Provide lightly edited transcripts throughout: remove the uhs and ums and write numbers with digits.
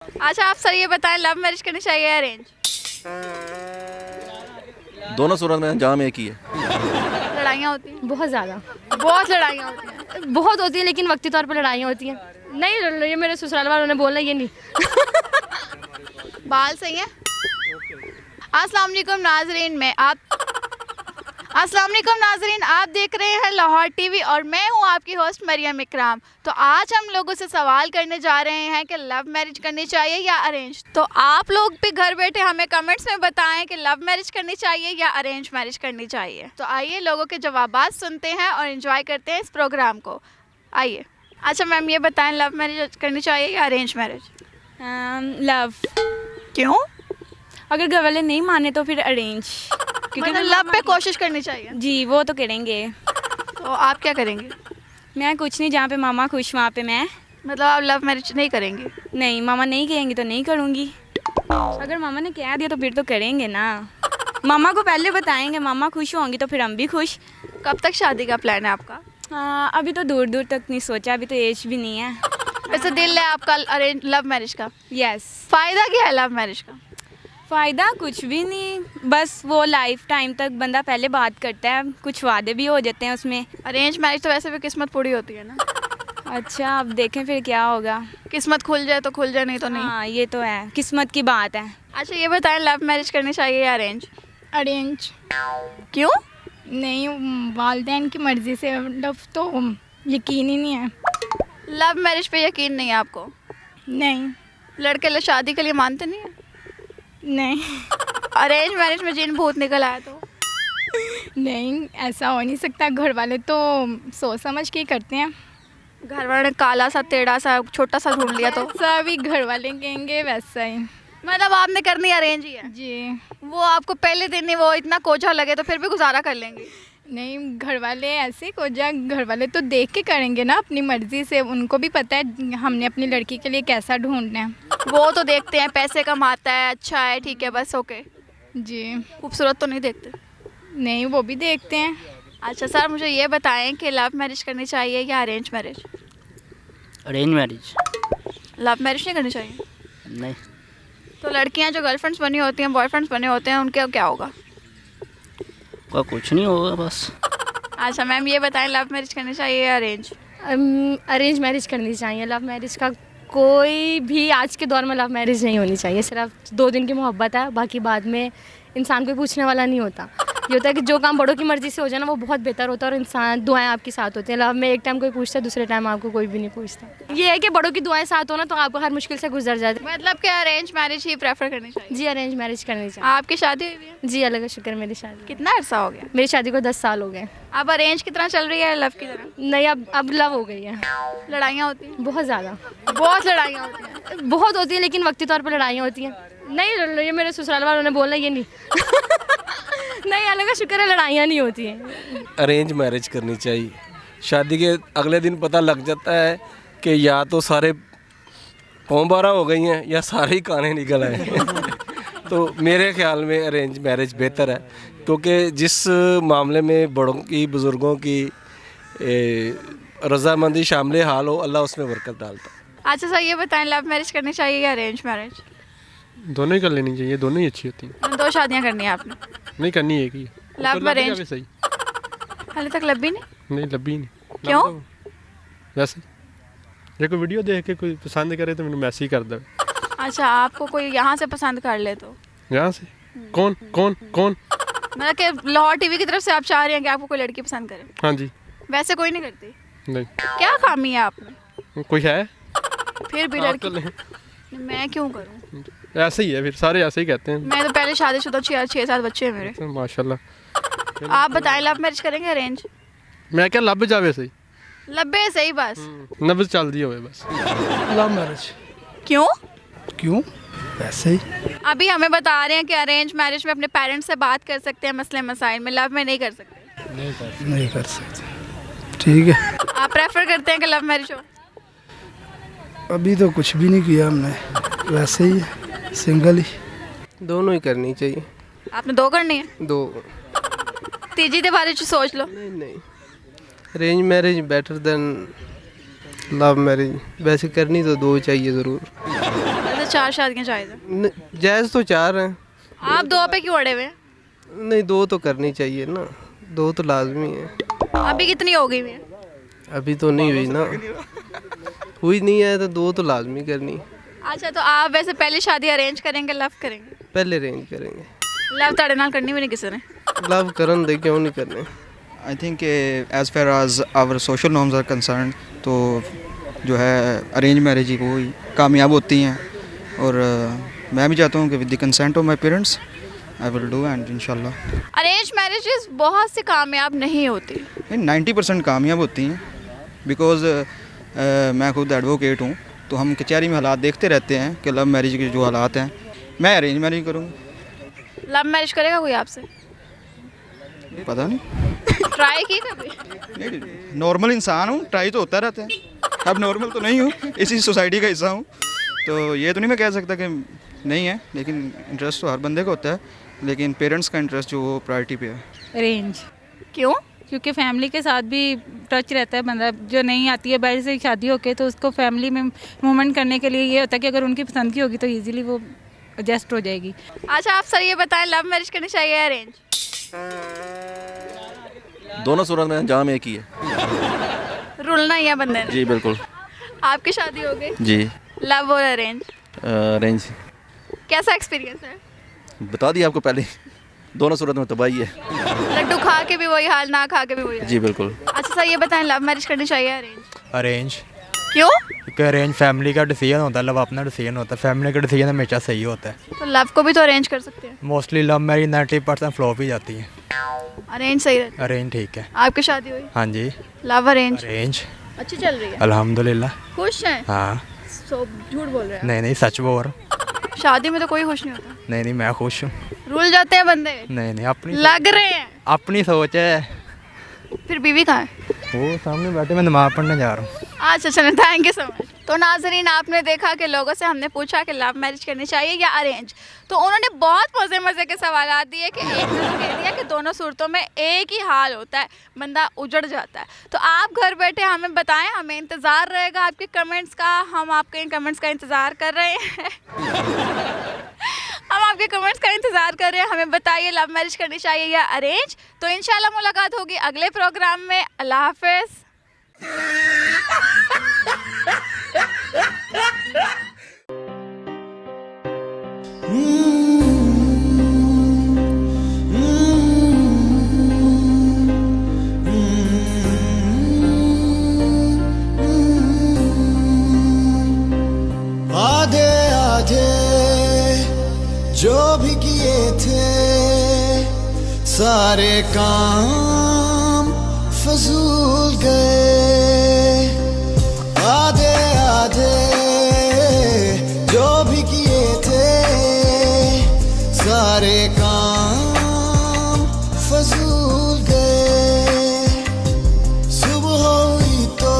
अच्छा आप सर ये बताएं, लव मैरिज करनी चाहिए या अरेंज? दोनों सूरत में अंजाम एक ही है। लड़ाइयाँ होती हैं, बहुत ज़्यादा, बहुत लड़ाइयाँ होती हैं। बहुत होती है, लेकिन वक्ती तौर पर लड़ाइयाँ होती हैं। नहीं, ये मेरे ससुराल वालों ने बोलना ये नहीं। बाल सही है। अस्सलाम वालेकुम नाजरीन, आप देख रहे हैं लाहौर टीवी और मैं हूं आपकी होस्ट मरियम इकराम। तो आज हम लोगों से सवाल करने जा रहे हैं कि लव मैरिज करनी चाहिए या अरेंज। तो आप लोग भी घर बैठे हमें कमेंट्स में बताएं कि लव मैरिज करनी चाहिए या अरेंज मैरिज करनी चाहिए। तो आइए लोगों के जवाबात सुनते हैं और एंजॉय करते हैं इस प्रोग्राम को। आइए। अच्छा मैम ये बताएं, लव मैरिज करनी चाहिए या अरेंज मैरिज? लव। क्यों? अगर घर वाले नहीं माने तो फिर अरेंज, क्योंकि मतलब लव पे कोशिश करनी चाहिए। जी वो तो करेंगे। तो आप क्या करेंगे? मैं कुछ नहीं, जहाँ पे मामा खुश वहाँ पे मैं। मतलब आप लव मैरिज नहीं करेंगे? नहीं, मामा नहीं कहेंगे तो नहीं करूँगी। अगर मामा ने कह दिया तो फिर तो करेंगे ना। मामा को पहले बताएंगे, मामा खुश होंगी तो फिर हम भी खुश। कब तक शादी का प्लान है आपका? हाँ, अभी तो दूर दूर तक नहीं सोचा, अभी तो एज भी नहीं है। वैसे दिल है आपका अरेंज लव मैरिज का? यस। फ़ायदा क्या है लव मैरिज का? फ़ायदा कुछ भी नहीं, बस वो लाइफ टाइम तक बंदा पहले बात करता है, कुछ वादे भी हो जाते हैं उसमें। अरेंज मैरिज तो वैसे भी किस्मत पूरी होती है ना। अच्छा, अब देखें फिर क्या होगा। किस्मत खुल जाए तो खुल जाए, नहीं तो नहीं। हाँ ये तो है, किस्मत की बात है। अच्छा ये बताएं, लव मैरिज करनी चाहिए या अरेंज? अरेंज। क्यों? नहीं, वालिदैन की मर्ज़ी से लव तो यकीन ही नहीं है। लव मैरिज पे यकीन नहीं है आपको? नहीं लड़के शादी के लिए मानते नहीं है? नहीं अरेंज मैरिज में जिन भूत निकल आया तो? नहीं, ऐसा हो नहीं सकता। घर वाले तो सोच समझ के ही करते हैं। घर वालों ने काला सा टेढ़ा सा छोटा सा ढूंढ लिया तो? जैसा भी घर वाले कहेंगे वैसा ही। मतलब आपने करनी अरेंज ही है? जी। वो आपको पहले दिन ही वो इतना कोझा लगे तो फिर भी गुजारा कर लेंगे? नहीं, घर वाले ऐसे को जा, घर वाले तो देख के करेंगे ना अपनी मर्ज़ी से। उनको भी पता है हमने अपनी लड़की के लिए कैसा ढूंढना है। वो तो देखते हैं पैसे कमाता है, अच्छा है, ठीक है, बस ओके। जी। खूबसूरत तो नहीं देखते? नहीं, वो भी देखते हैं। अच्छा सर मुझे ये बताएं कि लव मैरिज करनी चाहिए या arrange marriage? Arrange marriage. Love marriage नहीं करनी चाहिए? नहीं, तो लड़कियां जो गर्लफ्रेंड्स बनी होती हैं, बॉयफ्रेंड्स बने होते हैं, उनके क्या होगा? का कुछ नहीं होगा बस। अच्छा मैम ये बताएं, लव मैरिज करनी चाहिए या अरेंज? अरेंज मैरिज करनी चाहिए। लव मैरिज का कोई भी आज के दौर में लव मैरिज नहीं होनी चाहिए। सिर्फ 2 दिन की मोहब्बत है, बाकी बाद में इंसान कोई पूछने वाला नहीं होता। ये होता है कि जो काम बड़ों की मर्ज़ी से हो जाए ना वो बहुत बेहतर होता है, और इंसान दुआएं आपके साथ होती हैं। लव में एक टाइम कोई पूछता है, दूसरे टाइम आपको कोई भी नहीं पूछता। ये है कि बड़ों की दुआएं साथ हो ना तो आपको हर मुश्किल से गुजर जाते। मतलब कि अरेंज मैरिज ही प्रेफर करनी चाहिए? जी, अरेंज मैरिज करनी चाहिए। आपकी शादी हुई है? जी, अल्लाह का शुक्र, मेरी शादी। कितना अरसा हो गया? मेरी शादी को 10 साल हो गए। अब अरेंज की तरह चल रही है लव की तरह? नहीं, अब लव हो गई है। लड़ाइयाँ होती हैं? बहुत ज़्यादा, बहुत लड़ाइयाँ होती हैं। बहुत होती है, लेकिन वक्ती तौर पर लड़ाइयाँ होती हैं। नहीं, ये मेरे ससुराल वालों ने बोलना ये नहीं। नहीं, अल्लाह का शुक्र है लड़ाइयाँ नहीं होती हैं। अरेंज मैरिज करनी चाहिए। शादी के अगले दिन पता लग जाता है कि या तो सारे पौं-बारह हो गई हैं या सारे ही काने निकल आए हैं। तो मेरे ख्याल में अरेंज मैरिज बेहतर है, क्योंकि जिस मामले में बड़ों की, बुज़ुर्गों की रज़ामंदी शामिल हाल हो, अल्लाह उसमें बरकत डालता है। अच्छा सर ये बताएं, लव मैरिज करनी चाहिए या अरेंज मैरिज? दोनों ही कर लेनी चाहिए, दोनों ही अच्छी होती हैं। 2 शादियाँ करनी है आपने? नहीं, करनी है एक ही। लव तो अरेंज? जावे सही। हाले तक लव भी नहीं? नहीं, लब्बी नहीं। क्यों? वैसे जे कोई वीडियो देख के कोई पसंद करे तो मैंने मैसेज कर दे। अच्छा आपको कोई यहाँ से पसंद कर ले तो? यहाँ से कौन कौन कौन? मतलब कि लाहौर टीवी की तरफ से आप चाह रहे हैं कि आपको कोई लड़की पसंद करे? हाँ जी। वैसे कोई नहीं करती? नहीं। क्या खामी है आप में? कोई है? फिर भी आप लड़की तो नहीं। मैं क्यों करूं? ऐसे ही है, फिर सारे ऐसे ही कहते हैं। मैं तो पहले शादीशुदा 6-7 बच्चे हैं मेरे। माशाल्लाह। आप बताएं, लव मैरिज करेंगे अरेंज? मैं क्या लब जावे सही। लब्बे सही बस। नब्ज चल दी होवे बस। Love marriage. क्यों? क्यों? वैसे ही। अभी हमें बता रहे हैं कि अरेंज मैरिज में अपने पेरेंट्स से बात कर सकते हैं मसले मसाइल में, लव में नहीं कर सकते। नहीं कर सकते। ठीक है। आप प्रेफर करते हैं कि लव मैरिज हो? अभी तो कुछ भी नहीं किया हमने, वैसे ही सिंगल ही। दोनों ही करनी चाहिए। आपने 2 करनी है? 2। तीजी दे बारे च सोच लो। नहीं, arrange marriage better than love marriage. वैसे करनी तो 2 चाहिए ज़रूर। 4 शादियाँ जायज़ है? जायज़ तो 4 हैं। आप 2 पे क्यों अड़े हुए हैं? नहीं, 2 तो करनी चाहिए ना, 2 तो लाजमी है। अभी कितनी हो गई है? अभी तो नहीं हुई ना, हुई नहीं है तो 2 तो लाजमी करनी। अच्छा, तो आप वैसे पहली शादी अरेंज करेंगे, लव करेंगे? पहले अरेंज करेंगे। लव ਤੁਹਾਡੇ ਨਾਲ करनी भी नहीं किसी ने? लव करन दे, क्यों नहीं करने। I think as far as our social norms are concern, तो जो है अरेंज मैरिज ही वो ही कामयाब होती हैं। और मैं भी चाहता हूँ कि with the consent of my parents I will do, and इंशाल्लाह। अरेंज मैरिजेस बहुत से कामयाब नहीं होती। 90% कामयाब होती हैं, बिकॉज मैं खुद एडवोकेट हूँ, तो हम कचहरी में हालात देखते रहते हैं कि लव मैरिज के जो हालात हैं। मैं अरेंज मैरिज करूँगा। लव मैरिज करेगा कोई आपसे? पता नहीं, ट्राई की कभी? नॉर्मल इंसान हूँ, ट्राई तो होता रहता है। अब नॉर्मल तो नहीं हूँ, इसी सोसाइटी का हिस्सा हूँ, तो ये तो नहीं मैं कह सकता कि नहीं है, लेकिन इंटरेस्ट तो हर बंदे का होता है, लेकिन पेरेंट्स का इंटरेस्ट जो वो प्रायोरिटी पे है। अरेंज, क्यों? क्योंकि फैमिली के साथ भी टच रहता है बंदा। जो नहीं आती है बाहर से शादी होके, तो उसको फैमिली में मूवमेंट करने के लिए ये होता है कि अगर उनकी पसंद की होगी तो इजीली वो एडजस्ट हो जाएगी। अच्छा, आप सर ये बताएं, लव मैरिज करनी चाहिए या अरेंज? दोनों सूरत में अंजाम एक ही है। रुलना ही है बंदे ने। जी बिल्कुल। आपकी शादी हो गई? जी। लव और अरेंज, अरेंज। कैसा एक्सपीरियंस है? बता दिया आपको पहले, दोनों सूरत में तबाही है। लड्डू खा के भी वही हाल, ना खा के भी वही हाल। जी बिल्कुल। अच्छा सर ये बताएं, लव मैरिज करनी चाहिए या अरेंज? अरेंज, क्यों? क्योंकि अरेंज फैमिली का डिसीजन होता है, लव अपना डिसीजन होता है। फैमिली का डिसीजन हमेशा सही होता है। तो लव को भी तो अरेंज कर सकते हैं। मोस्टली लव मैरिज 90% फ्लॉप ही जाती है। अरेंज सही रहता अरेंज ठीक है। है। आपकी शादी हुई? हाँ जी। लव अरेंज अरेंज अच्छी चल रही है? अल्हम्दुलिल्लाह। खुश हैं? हाँ। सो झूठ बोल रहे हैं? नहीं नहीं, सच बोल रहा हूँ। शादी में तो कोई खुश नहीं होता। नहीं नहीं, मैं खुश हूँ। रुल जाते हैं बंदे। नहीं नहीं, अपनी लग रहे हैं। अपनी सोच है। फिर बीवी कहाँ है? वो सामने बैठे, मैं नमाज़ पढ़ने जा रहा हूँ। अच्छा चलें, थैंक यू सो मच। तो नाजरीन, आपने देखा कि लोगों से हमने पूछा कि लव मैरिज करनी चाहिए या अरेंज, तो उन्होंने बहुत मज़े मज़े के सवाल दिए कि एक ने कह दिया कि दोनों सूरतों में एक ही हाल होता है, बंदा उजड़ जाता है। तो आप घर बैठे हमें बताएं, हमें इंतज़ार रहेगा आपके कमेंट्स का। हम आपके इन कमेंट्स का इंतज़ार कर रहे हैं हम आपके कमेंट्स का इंतज़ार कर रहे हैं। हमें बताइए, लव मैरिज करनी चाहिए या अरेंज? तो इंशाल्लाह मुलाकात होगी अगले प्रोग्राम में। अल्लाह हाफ़िज़। आधे आधे जो भी किए थे सारे काम फजूल गए। आधे आधे जो भी किए थे सारे काम फजूल गए। सुबह हुई तो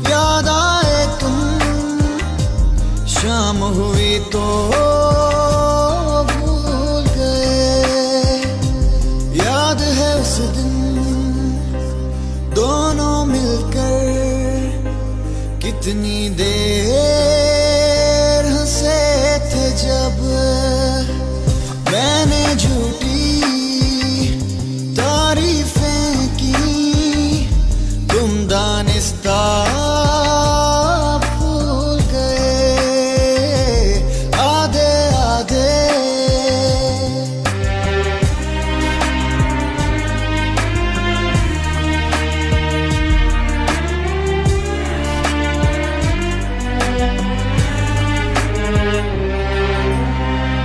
याद आए तुम, शाम हुई तो भूल गए। याद है उस दिन दोनों मिलकर कितनी देर हंसे थे, जब मैंने झूठी तारीफें की, तुम दानिस्ता भूल गए। आधे आधे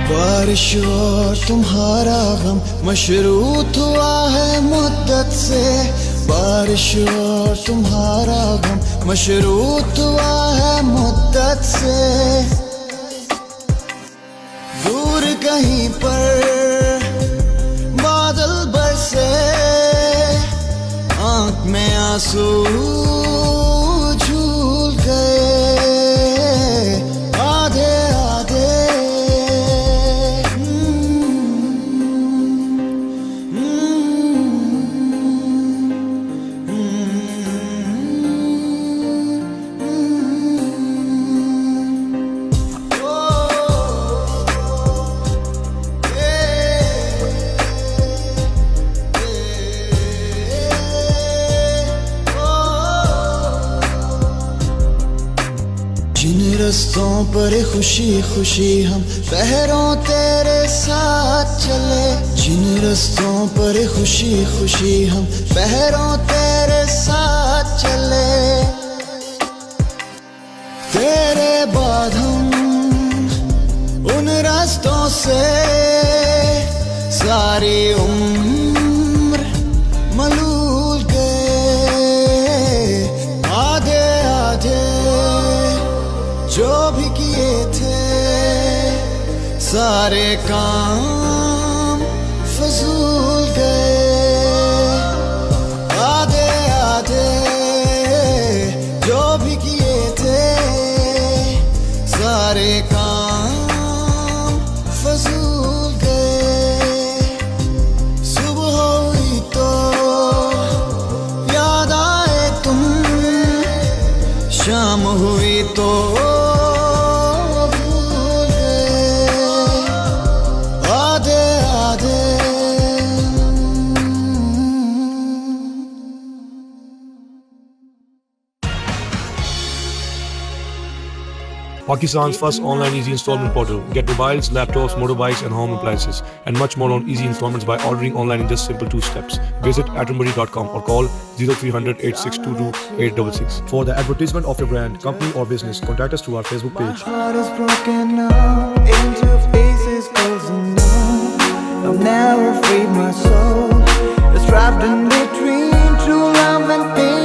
बारिश और तुम्हारा गम मशरूत हुआ है मुद्दत से। बारिश और तुम्हारा गम मशरूत हुआ है मुद्दत से। दूर कहीं पर बादल बरसे, आंख में आंसू झूल गए। आधे आधे रस्तों पर खुशी खुशी हम पहरों तेरे साथ चले, जिन रस्तों पर खुशी खुशी हम पहरों तेरे साथ चले, तेरे बाद हम उन रास्तों से सारी उम्र मलूल गए, आधे आधे जो भी किए थे सारे काम फजूल गए, आधे आधे जो भी किए थे सारे काम फजूल गए, सुबह हुई तो याद आए तुम, शाम हुई तो भूल गए, आधे आधे Pakistan's first online easy installment portal. Get mobiles, laptops, motorbikes and home appliances and much more on easy installments by ordering online in just simple 2 steps. Visit atomberry.com or call 0300 8622 866. For the advertisement of your brand, company or business, contact us through our Facebook page. My heart is broken now, interfaces closing down. I'm never freed, my soul is trapped in between true love and pain.